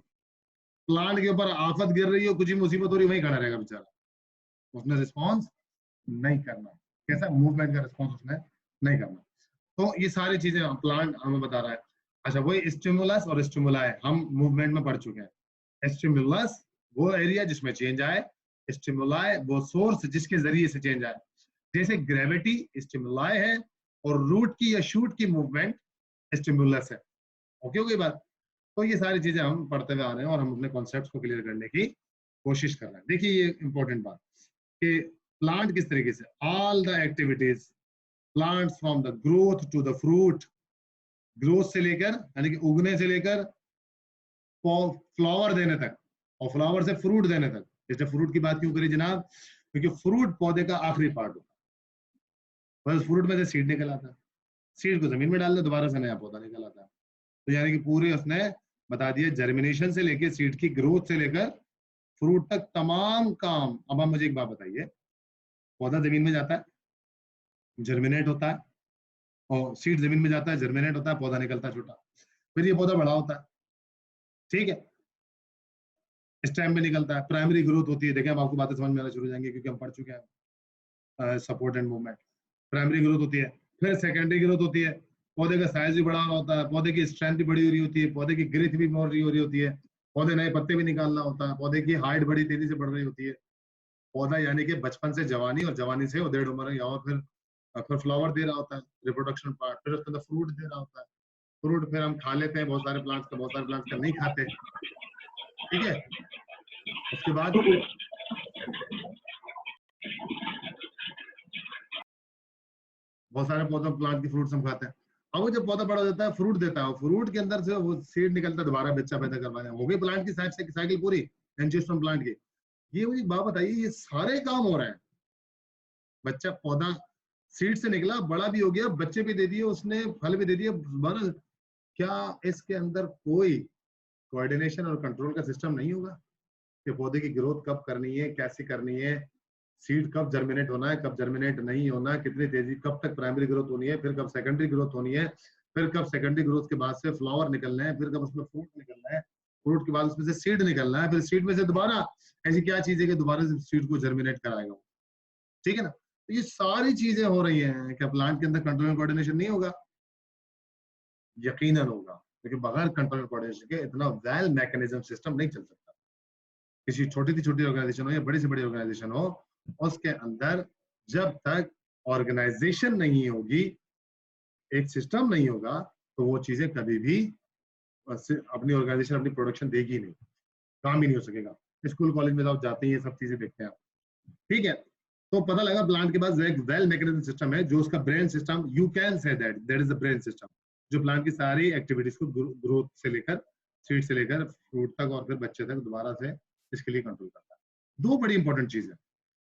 प्लांट के ऊपर आफत गिर रही हो, कुछ भी मुसीबत हो रही है, वहीं खड़ा रहेगा बेचारा, उसने रिस्पॉन्स नहीं करना। कैसा? मूवमेंट का रिस्पॉन्स उसने नहीं करना। तो ये सारी चीजें प्लांट हमें बता रहा है। अच्छा, वही स्टिमुलस और स्टिमुलाई हम मूवमेंट में पढ़ चुके हैं। स्टिमुलस वो एरिया जिसमें चेंज आए, स्टिमुलाई वो सोर्स जिसके जरिए से चेंज आए। जैसे ग्रेविटी स्टिमुलाई है और रूट की या शूट की मूवमेंट स्टिमुलस है। ओके हो गई बात? तो ये सारी चीजें हम पढ़ते हुए आ रहे हैं और हम अपने कॉन्सेप्ट्स को क्लियर करने की कोशिश कर रहे हैं। देखिए ये इंपॉर्टेंट बात कि प्लांट किस तरीके से all the activities plants from the growth to the fruit, growth से लेकर यानी कि उगने से लेकर फ्लावर देने तक और फ्लावर से फ्रूट देने तक। जैसे फ्रूट की बात क्यों करी जनाब? क्योंकि फ्रूट पौधे का आखिरी पार्ट होता है, बस फ्रूट में से सीड निकल आता है, सीड को जमीन में डाल दो दोबारा से नया पौधा निकल आता है। तो यानी कि पूरे उसने बता दिया जर्मिनेशन से लेकर सीड की ग्रोथ से लेकर फ्रूट तक तमाम काम। अब आप मुझे एक बात बताइए, पौधा जमीन में जाता है, जर्मिनेट होता है, और सीड जमीन में जाता है, जर्मिनेट होता है, पौधा निकलता है छोटा, फिर ये पौधा बड़ा होता है, ठीक है, इस टाइम में निकलता है, प्राइमरी ग्रोथ होती है। देखें अब आपको बातें समझ में आना शुरू हो जाएंगी क्योंकि हम पढ़ चुके हैं support and movement. Primary growth होती है, फिर सेकेंडरी ग्रोथ होती है, पौधे का साइज भी बड़ा होता है, पौधे की स्ट्रेंथ भी बड़ी हो रही होती है, पौधे की ग्रोथ भी बढ़ रही होती है, पौधे नए पत्ते भी निकालना होता है, पौधे की हाइट बड़ी तेजी से बढ़ रही होती है। पौधा यानी कि बचपन से जवानी और जवानी से डेढ़ उम्र या और फिर फ्लावर दे रहा होता है, रिप्रोडक्शन पार्ट, फिर उसके अंदर फ्रूट दे रहा होता है। फ्रूट फिर हम खा लेते हैं, बहुत सारे प्लांट्स का नहीं खाते, ठीक है। उसके बाद बहुत सारे पौधों प्लांट की फ्रूट्स हम खाते हैं। अब वो जब पौधा बड़ा हो जाता है, फ्रूट देता है, फ्रूट के अंदर से वो सीड निकलता है, दोबारा बच्चा पैदा करवाना हो गई प्लांट की साइकिल पूरी एंजियोस्पर्म प्लांट की। ये मुझे बात बताइए, ये सारे काम हो रहे हैं, बच्चा पौधा सीड से निकला, बड़ा भी हो गया, बच्चे भी दे दिए उसने, फल भी दे दिए, क्या इसके अंदर कोई कोऑर्डिनेशन और कंट्रोल का सिस्टम नहीं होगा कि पौधे की ग्रोथ कब करनी है, कैसे करनी है, सीड कब जर्मिनेट होना है, कब जर्मिनेट नहीं होना, कितनी तेजी, कब तक प्राइमरी ग्रोथ होनी है, फिर कब सेकेंडरी ग्रोथ होनी है, फिर कब सेकेंडरी ग्रोथ के बाद से फ्लावर निकलना है, फिर कब उसमें फ्रूट निकलना है, फ्रूट के बाद उसमें से सीड निकलना है, फिर सीड में से दोबारा ऐसी क्या चीज है कि दोबारा से सीड को जर्मिनेट कराएगा, ठीक है ना। तो ये सारी चीजें हो रही हैं, क्या प्लांट के अंदर कंट्रोल एंड कोऑर्डिनेशन नहीं होगा? यकीनन होगा, लेकिन बगैर कंट्रोल एंड कोऑर्डिनेशन के इतना वेल मैकेनिज्म सिस्टम नहीं चल सकता। किसी छोटी से छोटी ऑर्गेनाइजेशन हो या बड़ी से बड़ी ऑर्गेनाइजेशन हो, उसके अंदर जब तक ऑर्गेनाइजेशन नहीं होगी, एक सिस्टम नहीं होगा, तो वो चीजें कभी भी अपनी ऑर्गेनाइजेशन अपनी प्रोडक्शन देगी नहीं, काम ही नहीं हो सकेगा। स्कूल कॉलेज में आप जाते हैं, ये सब चीजें देखते हैं आप, ठीक है। तो पता लगा प्लांट के पास एक वेल मैकेनिज्म सिस्टम है, जो उसका brain system, you can say that is the brain system, जो प्लांट की सारी एक्टिविटीज को ग्रोथ से लेकर सीड से लेकर फ्रूट तक और फिर बच्चे तक दोबारा से इसके लिए कंट्रोल करता है। दो बड़ी इंपॉर्टेंट चीज है।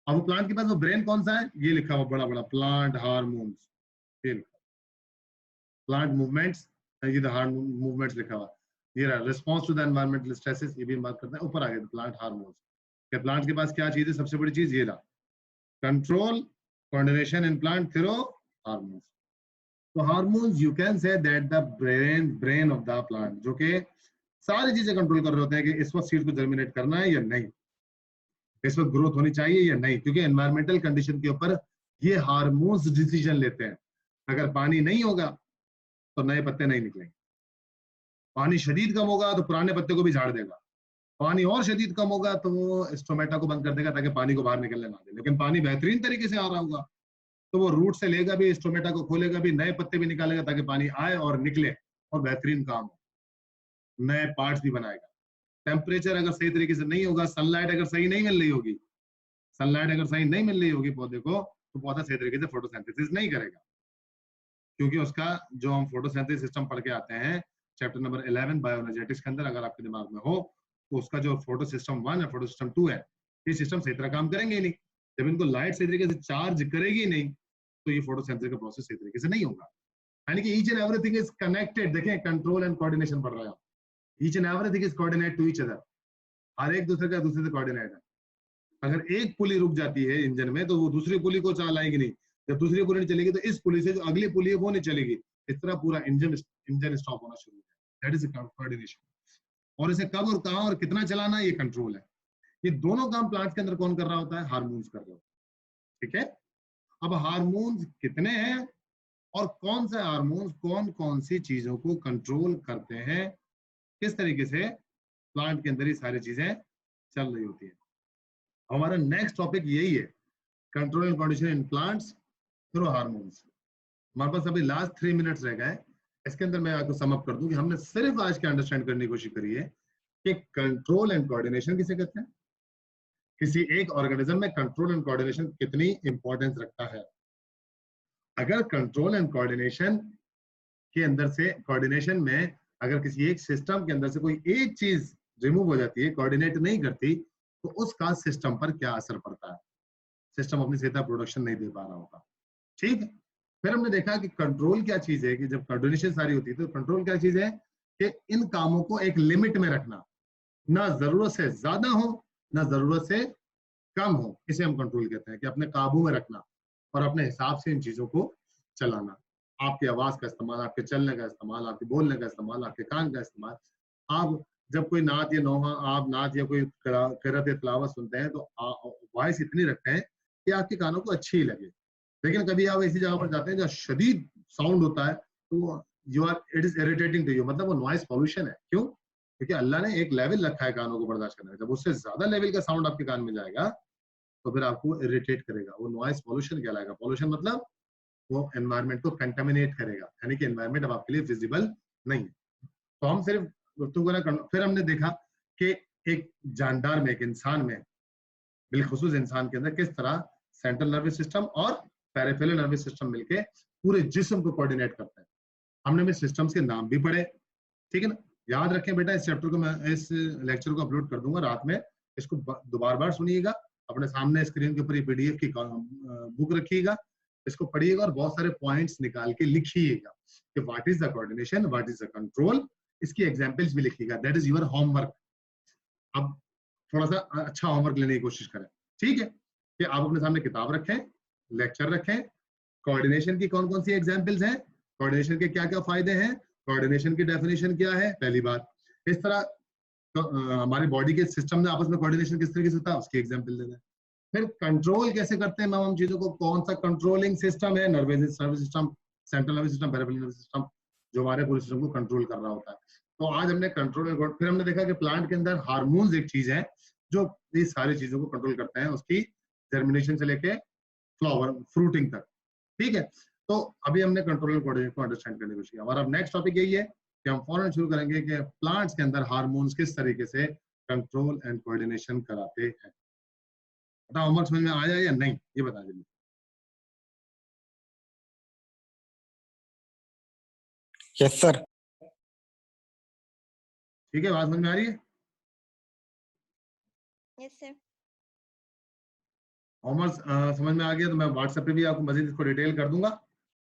अब वो प्लांट के पास वो ब्रेन कौन सा है, ये लिखा हुआ बड़ा बड़ा प्लांट हार्मोन्स, ये लिखा प्लांट मूवमेंट्स, ये हार्मोन मूवमेंट्स लिखा हुआ, ये रहा response to the environmental stresses, ये भी हम बात करते हैं। ऊपर आ गए प्लांट हार्मोन्स, कि प्लांट के पास क्या चीज है, सबसे बड़ी चीज ये रहा, control coordination in plant through hormones. तो hormones you can say that the brain of the plant, जो कि सारी चीजें कंट्रोल कर रहे होते हैं कि इस वक्त सीड को जर्मिनेट करना है या नहीं, इस वक्त ग्रोथ होनी चाहिए या नहीं, क्योंकि एनवायरमेंटल कंडीशन के ऊपर ये हार्मोन्स डिसीजन लेते हैं। अगर पानी नहीं होगा तो नए पत्ते नहीं निकलेंगे, पानी शदीद कम होगा तो पुराने पत्ते को भी झाड़ देगा, पानी और शदीद कम होगा तो वो स्टोमेटा को बंद कर देगा ताकि पानी को बाहर निकलने ना दे। लेकिन पानी बेहतरीन तरीके से आ रहा होगा तो वो रूट से लेगा भी, स्टोमेटा को खोलेगा भी, नए पत्ते भी निकालेगा ताकि पानी आए और निकले और बेहतरीन काम हो, नए पार्ट्स भी बनाएगा। टेम्परेचर अगर सही तरीके से नहीं होगा, सनलाइट अगर सही नहीं मिल रही होगी, सनलाइट अगर सही नहीं मिल रही होगी पौधे को, तो पौधा सही तरीके से फोटोसिंथेसिस नहीं करेगा, क्योंकि उसका जो हम फोटोसिंथेसिस सिस्टम पढ़ के आते हैं चैप्टर नंबर 11 बायोएनर्जेटिक्स के अंदर, अगर आपके दिमाग में हो तो उसका जो फोटो सिस्टम 1 है फोटो सिस्टम 2 है, ये सिस्टम सही तरह काम करेंगे ही नहीं। जब इनको लाइट सही तरीके से चार्ज करेगी नहीं तो ये फोटोसिंथेसिस का प्रोसेस सही तरीके से नहीं होगा। यानी कि each and everything is connected. देखें कंट्रोल एंड कोऑर्डिनेशन पढ़ रहे हैं, each and everything is coordinate to each other, हर एक दूसरे का दूसरे से कोऑर्डिनेट है। अगर एक पुली रुक जाती है इंजन में तो वो दूसरी पुली को चलाएगी नहीं, जब दूसरी पुली नहीं चलेगी तो इस पुली से जो अगली पुली है वो नहीं चलेगी, इस तरह पूरा इंजन स्टॉप होना शुरू है। That is coordination. और इसे कब और कहां और कितना चलाना है, ये कंट्रोल है। ये दोनों काम प्लांट के अंदर कौन कर रहा होता है, हार्मोन्स कर रहे होते हैं, ठीक है। अब हार्मोन्स कितने हैं और कौन से हार्मोन्स कौन कौन सी चीजों को कंट्रोल करते हैं, किस तरीके से प्लांट के अंदर ये सारी चीजें चल रही होती है। हमारा नेक्स्ट टॉपिक यही है, control and coordination in plants through hormones. हमारे पास अभी लास्ट 3 मिनट्स रह गए इसके अंदर मैं आपको सम अप कर दूं कि हमने सिर्फ आज के अंडरस्टैंड करने की कोशिश करी है कि कंट्रोल एंड कोऑर्डिनेशन किसे कहते हैं, किसी एक ऑर्गेनिज्म में कंट्रोल एंड कोऑर्डिनेशन कितनी इंपॉर्टेंस रखता है। अगर कंट्रोल एंड कोऑर्डिनेशन के अंदर से, कोऑर्डिनेशन में अगर किसी एक सिस्टम के अंदर से कोई एक चीज रिमूव हो जाती है, कोऑर्डिनेट नहीं करती, तो उसका सिस्टम पर क्या असर पड़ता है, सिस्टम अपनी सीधा प्रोडक्शन नहीं दे पा रहा होगा। ठीक है, फिर हमने देखा कि कंट्रोल क्या चीज है, कि जब कोऑर्डिनेशन सारी होती है तो कंट्रोल क्या चीज है कि इन कामों को एक लिमिट में रखना, ना जरूरत से ज्यादा हो ना जरूरत से कम हो, इसे हम कंट्रोल कहते हैं, कि अपने काबू में रखना और अपने हिसाब से इन चीजों को चलाना। आपकी आवाज का इस्तेमाल, आपके चलने का इस्तेमाल, आपके बोलने का इस्तेमाल, आपके कान का इस्तेमाल। आप जब कोई नात या नोहा, आप नात या कोई किरात या तिलावत सुनते हैं तो वॉइस इतनी रखते हैं कि आपके कानों को अच्छी लगे। लेकिन कभी आप ऐसी जगह पर जाते हैं जहाँ शदीद साउंड होता है तो you are, it is irritating to you, मतलब वो नॉइस पॉल्यूशन है। क्यों? क्योंकि अल्लाह ने एक लेवल रखा है कानों को बर्दाश्त करने का। जब उससे ज्यादा लेवल का साउंड आपके कान में जाएगा तो फिर आपको इरिटेट करेगा, वो नॉइस पॉल्यूशन कहलाएगा। पॉल्यूशन मतलब वो एनवायरनमेंट को कंटेमिनेट करेगा, यानी कि एनवायरनमेंट अब आपके लिए विजिबल नहीं है। तो हम सिर्फ गुफ्तगू करें। फिर हमने देखा कि एक जानदार में, एक इंसान में, बिलखुसूस इंसान के अंदर किस तरह सेंट्रल नर्वस सिस्टम और पेरिफेरल नर्वस सिस्टम मिलके पूरे जिस्म को कोऑर्डिनेट करते हैं। हमने में सिस्टम्स के नाम भी पढ़े, ठीक है ना। याद रखें बेटा, इस चैप्टर को मैं, इस लेक्चर को अपलोड कर दूंगा रात में, इसको दोबार बार सुनिएगा। अपने सामने स्क्रीन के ऊपर ये पीडीएफ की बुक रखिएगा, इसको पढ़िएगा और बहुत सारे पॉइंट्स निकाल के लिखिएगा कि what is the coordination, what is the control. इसकी एग्जांपल्स भी लिखिएगा। That is your homework. अब थोड़ा सा अच्छा होमवर्क लेने की कोशिश करें, ठीक है, कि आप अपने सामने किताब रखें, लेक्चर रखें, कोऑर्डिनेशन की कौन कौन सी एग्जांपल्स हैं, कोऑर्डिनेशन के क्या क्या फायदे हैं, कोऑर्डिनेशन की डेफिनेशन क्या है, पहली बात। इस तरह तो, हमारे बॉडी के सिस्टम में आपस में कोऑर्डिनेशन किस तरीके से होता है उसकी एग्जांपल दे दें। फिर कंट्रोल कैसे करते हैं हम चीजों को, कौन सा कंट्रोलिंग सिस्टम है, nervous system, central nervous system, peripheral nervous system, जो हमारे पूरे सिस्टम को कंट्रोल कर रहा होता है। तो आज हमने कंट्रोल, फिर हमने देखा कि प्लांट के अंदर हार्मोन्स एक चीज है जो इस सारी चीजों को कंट्रोल करते हैं, उसकी जर्मिनेशन से लेके फ्लावर फ्रूटिंग तक, ठीक है। तो अभी हमने कंट्रोल एंड कोऑर्डिनेशन को अंडरस्टैंड करने की कोशिश किया और अब नेक्स्ट टॉपिक यही है कि हम फौरन शुरू करेंगे कि प्लांट्स के अंदर हार्मोन्स किस तरीके से कंट्रोल एंड कोऑर्डिनेशन कराते हैं। बताओ होमवर्क समझ में आया या नहीं, ये बता दीजिए। Yes sir. ठीक है, बात समझ में आ रही है? Yes, sir. होमवर्क समझ में आ गया तो मैं व्हाट्सएप पे भी आपको मजीद इसको डिटेल कर दूंगा।